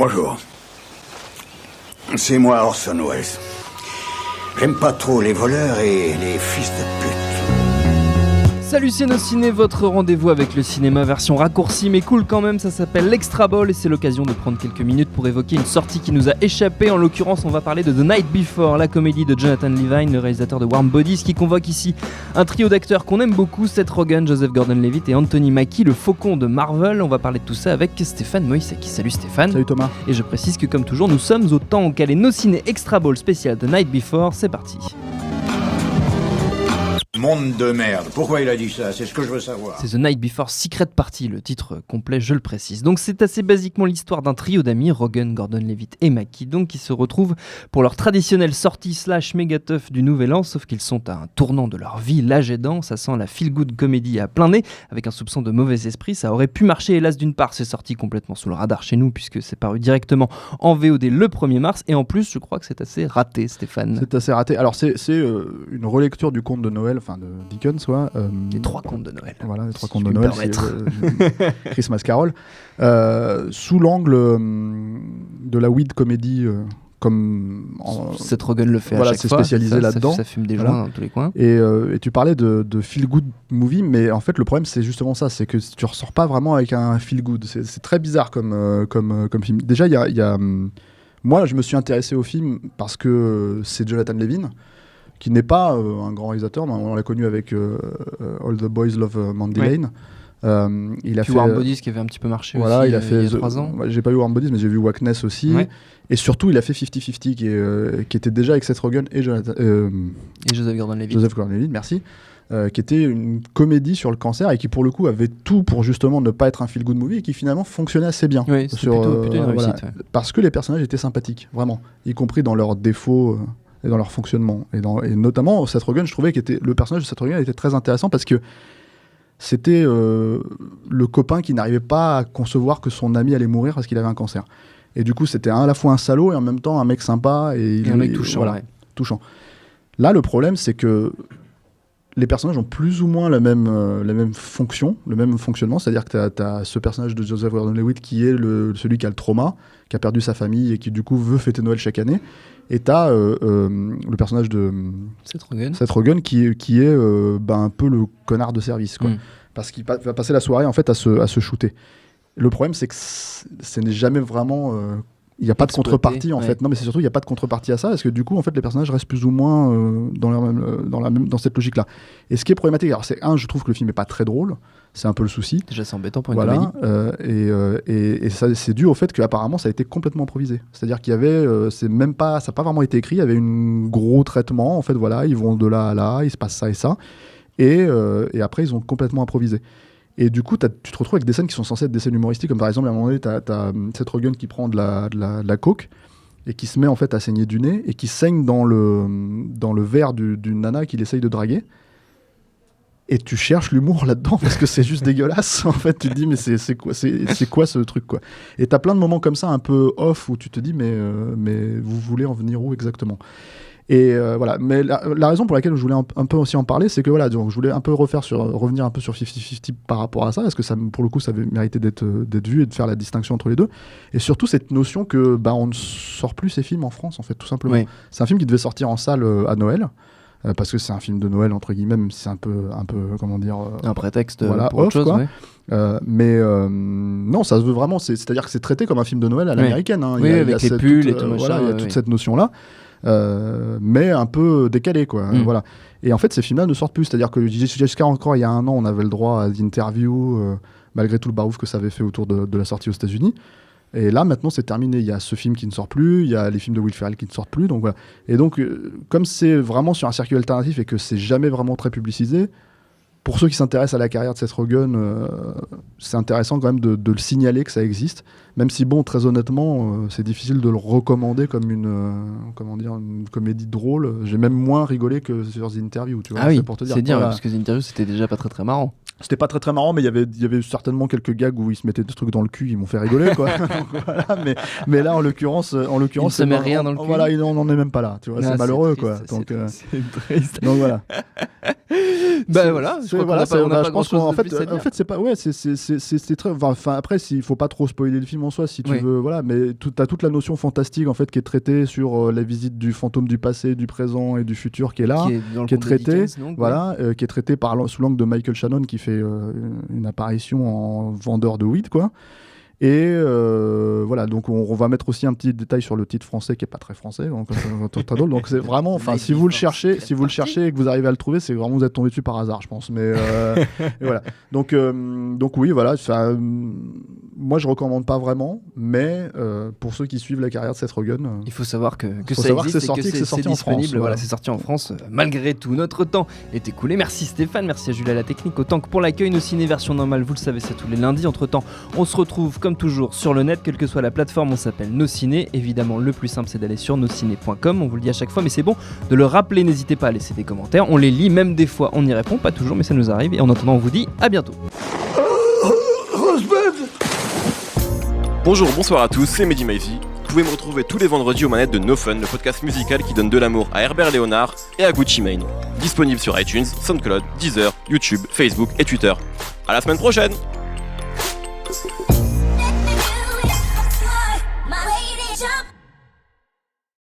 Bonjour. C'est moi Orson Welles. J'aime pas trop les voleurs et les fils de pute. Salut c'est nos ciné, votre rendez-vous avec le cinéma version raccourcie mais cool quand même, ça s'appelle l'Extra Ball et c'est l'occasion de prendre quelques minutes pour évoquer une sortie qui nous a échappé. En l'occurrence on va parler de The Night Before, la comédie de Jonathan Levine, le réalisateur de Warm Bodies, qui convoque ici un trio d'acteurs qu'on aime beaucoup, Seth Rogen, Joseph Gordon-Levitt et Anthony Mackie, le faucon de Marvel. On va parler de tout ça avec Stéphane Moïsaki. Salut Stéphane. Salut Thomas. Et je précise que comme toujours nous sommes au temps où calé nos ciné Extra Ball spécial The Night Before, c'est parti. Monde de merde. Pourquoi il a dit ça? C'est ce que je veux savoir. C'est The Night Before Secret Party, le titre complet, je le précise. Donc c'est assez basiquement l'histoire d'un trio d'amis, Rogen, Gordon-Levitt et Mackie, donc qui se retrouvent pour leur traditionnelle sortie / méga teuf du Nouvel An, sauf qu'ils sont à un tournant de leur vie, l'âge aidant. Ça sent la feel-good comédie à plein nez, avec un soupçon de mauvais esprit. Ça aurait pu marcher, hélas, d'une part, c'est sorti complètement sous le radar chez nous, puisque c'est paru directement en VOD le 1er mars, et en plus, je crois que c'est assez raté, Stéphane. C'est assez raté. Alors c'est une relecture du conte de Noël, enfin de Dickens, les 3 contes de Noël. Voilà, les 3 si contes de Noël, c'est Christmas Carol, sous l'angle de la weed comédie, comme Seth Rogen le fait voilà, à chaque c'est fois. spécialisé là-dedans. Ça fume des Voilà. joints dans tous les coins. Et tu parlais de feel good movie, mais en fait le problème c'est justement ça, c'est que tu ressors pas vraiment avec un feel good. C'est très bizarre comme film. Déjà il y a moi je me suis intéressé au film parce que c'est Jonathan Levine, qui n'est pas un grand réalisateur, mais on l'a connu avec All the Boys Love Mandy Lane. Il a puis fait Warm Bodies qui avait un petit peu marché voilà, aussi il a fait il y a 3 ans. J'ai pas vu Warm Bodies, mais j'ai vu Wackness aussi. Ouais. Et surtout, il a fait 50-50, qui était déjà avec Seth Rogen et Et Joseph Gordon-Levitt. Joseph Gordon-Levitt, merci. Qui était une comédie sur le cancer et qui pour le coup avait tout pour justement ne pas être un feel-good movie et qui finalement fonctionnait assez bien. Oui, c'était plutôt une réussite. Voilà, parce que les personnages étaient sympathiques, vraiment, y compris dans leurs défauts et dans leur fonctionnement. Et notamment, Seth Rogen, je trouvais que le personnage de Seth Rogen était très intéressant parce que c'était le copain qui n'arrivait pas à concevoir que son ami allait mourir parce qu'il avait un cancer. Et du coup, c'était à la fois un salaud et en même temps un mec sympa. Et un mec touchant. Voilà, touchant. Là, le problème, c'est que les personnages ont plus ou moins la même fonction, le même fonctionnement. C'est-à-dire que tu as ce personnage de Joseph Gordon-Levitt qui est celui qui a le trauma, qui a perdu sa famille et qui du coup veut fêter Noël chaque année. Et tu as le personnage de Seth Rogen qui est un peu le connard de service, quoi. Parce qu'il va passer la soirée en fait à se shooter. Le problème, c'est que ce n'est jamais vraiment... il n'y a pas de contrepartie en fait. Non, mais c'est surtout il n'y a pas de contrepartie à ça, parce que du coup en fait les personnages restent plus ou moins dans cette logique-là. Et ce qui est problématique, alors je trouve que le film n'est pas très drôle, c'est un peu le souci. Déjà c'est embêtant pour une voilà, comédie. Et ça c'est dû au fait qu'apparemment ça a été complètement improvisé. C'est-à-dire qu'il y avait, ça n'a pas vraiment été écrit, il y avait un gros traitement en fait. Voilà, ils vont de là à là, il se passe ça et ça, et après ils ont complètement improvisé. Et du coup, tu te retrouves avec des scènes qui sont censées être des scènes humoristiques, comme par exemple, à un moment donné, tu as Seth Rogen qui prend de la coke et qui se met en fait à saigner du nez et qui saigne dans le verre d'une nana qu'il essaye de draguer. Et tu cherches l'humour là-dedans parce que c'est juste dégueulasse. En fait, tu te dis, mais c'est quoi ce truc, quoi. Et tu as plein de moments comme ça, un peu off, où tu te dis, mais vous voulez en venir où exactement? Et voilà, mais la raison pour laquelle je voulais un peu aussi en parler, c'est que voilà, donc je voulais un peu revenir un peu sur 50-50 par rapport à ça, parce que ça, pour le coup, ça avait mérité d'être vu et de faire la distinction entre les deux. Et surtout cette notion que on ne sort plus ces films en France, en fait, tout simplement. Oui. C'est un film qui devait sortir en salle à Noël. Parce que c'est un film de Noël entre guillemets, même si c'est un peu comment dire, un prétexte voilà, pour autre chose, ouais. Mais non, ça se veut vraiment, c'est-à-dire que c'est traité comme un film de Noël à l'américaine, hein. Oui, avec les pulls et tout machin, voilà, il y a toute cette notion là, mais un peu décalé, quoi. Voilà. Et en fait ces films là ne sortent plus, c'est-à-dire que jusqu'à encore il y a un an on avait le droit à d'interviews malgré tout le barouf que ça avait fait autour de la sortie aux États-Unis. Et là, maintenant, c'est terminé. Il y a ce film qui ne sort plus, il y a les films de Will Ferrell qui ne sortent plus. Donc, voilà. Et donc, comme c'est vraiment sur un circuit alternatif et que c'est jamais vraiment très publicisé, pour ceux qui s'intéressent à la carrière de Seth Rogen, c'est intéressant quand même de le signaler que ça existe. Même si, bon, très honnêtement, c'est difficile de le recommander comme une comédie drôle. J'ai même moins rigolé que sur The Interview. Tu vois, ah oui, pour te dire. c'est dire, voilà. parce que The Interview, c'était déjà pas très très marrant. C'était pas très très marrant, mais il y avait certainement quelques gags où ils se mettaient des trucs dans le cul, ils m'ont fait rigoler, quoi. Donc, voilà, mais là, en l'occurrence, il ne se met rien dans le cul. Voilà, on n'en est même pas là, tu vois, c'est malheureux, triste, quoi. C'est triste. Donc voilà. Bah voilà, je pense qu'en fait, c'est pas, ouais, c'est très, enfin après, il faut pas trop spoiler le film en soi, si tu veux, voilà, mais t'as toute la notion fantastique en fait qui est traitée sur la visite du fantôme du passé, du présent et du futur qui est là, qui est traitée, voilà, qui est traitée sous l'angle de Michael Shannon qui fait une apparition en vendeur de weed, quoi. Et voilà, donc on va mettre aussi un petit détail sur le titre français qui est pas très français, donc très drôle. Donc c'est vraiment, enfin, si vous le cherchez et que vous arrivez à le trouver, c'est vraiment vous êtes tombé dessus par hasard, je pense. Mais et voilà. Donc oui, voilà. Moi, je recommande pas vraiment, mais pour ceux qui suivent la carrière de Seth Rogen, il faut savoir que ça savoir existe que c'est sorti en disponible. France. Voilà, c'est sorti en France malgré tout. Notre temps est écoulé. Merci Stéphane, merci à Jules à la technique, autant que pour l'accueil. Nos ciné version normale, vous le savez, c'est tous les lundis. Entre temps, on se retrouve comme toujours sur le net, quelle que soit la plateforme, on s'appelle Nos Ciné. Évidemment, le plus simple, c'est d'aller sur nosciné.com. On vous le dit à chaque fois, mais c'est bon de le rappeler. N'hésitez pas à laisser des commentaires. On les lit, même des fois, on y répond, pas toujours, mais ça nous arrive. Et en attendant, on vous dit à bientôt. Bonjour, bonsoir à tous, c'est Mehdi Maizy. Vous pouvez me retrouver tous les vendredis aux manettes de No Fun, le podcast musical qui donne de l'amour à Herbert Léonard et à Gucci Mane. Disponible sur iTunes, SoundCloud, Deezer, YouTube, Facebook et Twitter. À la semaine prochaine!